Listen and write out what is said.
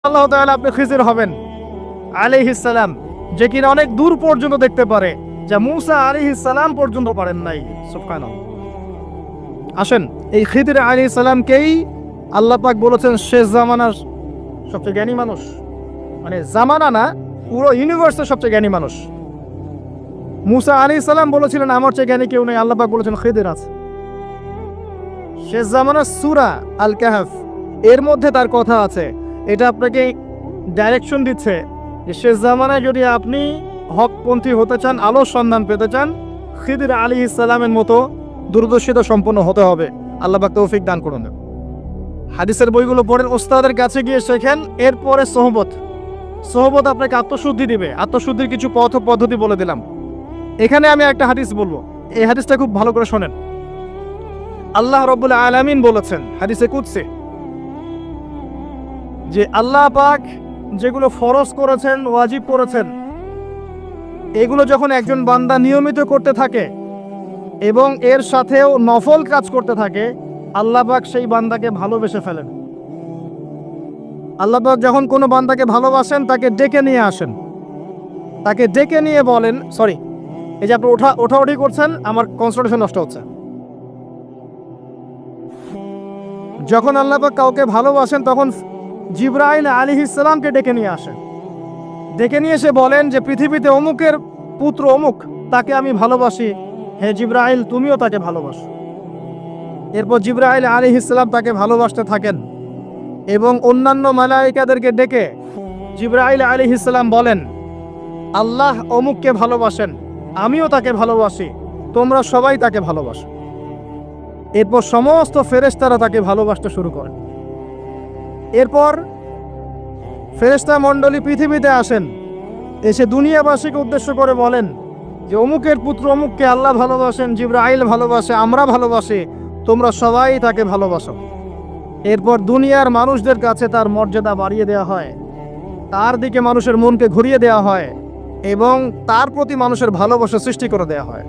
আল্লাহ তাআলা আপনি খিজির হবেন আলাইহিস সালাম, যে কিনা অনেক দূর পর্যন্ত দেখতে পারে, যা মূসা আলাইহিস সালাম পর্যন্ত পারেন নাই। সুবহানাল্লাহ। আসেন, এই খিজির আলাইহিস সালামকেই আল্লাহ পাক বলেছেন শেষ জামানার সবচেয়ে জ্ঞানী মানুষ। মানে জামানা না, পুরো ইউনিভার্সের সবচেয়ে জ্ঞানী মানুষ। মূসা আলাইহিস সালাম বলেছিলেন আমার চেয়ে জ্ঞানী কেউ নেই, আল্লাহ পাক বলেছেন খিজির আছে। শেষ জামানার সূরা আল কাহফ এর মধ্যে তার কথা আছে। এটা আপনাকে ডাইরেকশন দিচ্ছে যে শেষ জামানায় যদি আপনি হকপন্থী হতে চান, আলোর সন্ধান পেতে চান, খিদির আলাইহিস সালামের মতো দূরদর্শিতা সম্পন্ন হতে হবে। আল্লাহ পাক তৌফিক দান করুন। হাদিসের বইগুলো পড়েন, ওস্তাদের কাছে গিয়ে শেখেন। এরপরে সোহবত আপনাকে আত্মশুদ্ধি দিবে। আত্মশুদ্ধির কিছু পথ ও পদ্ধতি বলে দিলাম। এখানে আমি একটা হাদিস বলবো, এই হাদিসটা খুব ভালো করে শোনেন। আল্লাহ রাব্বুল আলামিন বলেছেন হাদিসে কুদসি যে আল্লাহ পাক যেগুলো ফরজ করেছেন, ওয়াজিব করেছেন, এগুলো যখন একজন বান্দা নিয়মিত করতে থাকে এবং এর সাথেও নফল কাজ করতে থাকে, আল্লাহ পাক সেই বান্দাকে ভালোবেসে ফেলেন। আল্লাহ পাক যখন কোনো বান্দাকে ভালোবাসেন তাকে ডেকে নিয়ে আসেন, তাকে ডেকে নিয়ে বলেন, সরি, এই যে আপনি ওঠাউঠি করছেন, আমার কনসেন্ট্রেশন নষ্ট হচ্ছে। যখন আল্লাহ পাক কাউকে ভালোবাসেন তখন জিবরাইল আলাইহিস সালামকে ডেকে নিয়ে আসেন। ডেকে নিয়ে এসে বলেন যে পৃথিবীতে অমুকের পুত্র অমুক, তাকে আমি ভালোবাসি, হে জিবরাইল তুমিও তাকে ভালোবাসো। এরপর জিবরাইল আলাইহিস সালাম তাকে ভালোবাসতে থাকেন এবং অন্যান্য মালায়েকাদেরকে ডেকে জিবরাইল আলাইহিস সালাম বলেন আল্লাহ অমুককে ভালোবাসেন, আমিও তাকে ভালোবাসি, তোমরা সবাই তাকে ভালোবাসো। এরপর সমস্ত ফেরেশতারা তাকে ভালোবাসতে শুরু করেন। এরপর ফেরেশতা মণ্ডলী পৃথিবীতে আসেন, এসে দুনিয়াবাসীকে উদ্দেশ্য করে বলেন যে অমুকের পুত্র অমুককে আল্লাহ ভালোবাসেন, জিবরাইল ভালোবাসে, আমরা ভালোবাসি, তোমরা সবাই তাকে ভালোবাসো। এরপর দুনিয়ার মানুষদের কাছে তার মর্যাদা বাড়িয়ে দেওয়া হয়, তার দিকে মানুষের মনকে ঘুরিয়ে দেওয়া হয় এবং তার প্রতি মানুষের ভালোবাসা সৃষ্টি করে দেওয়া হয়।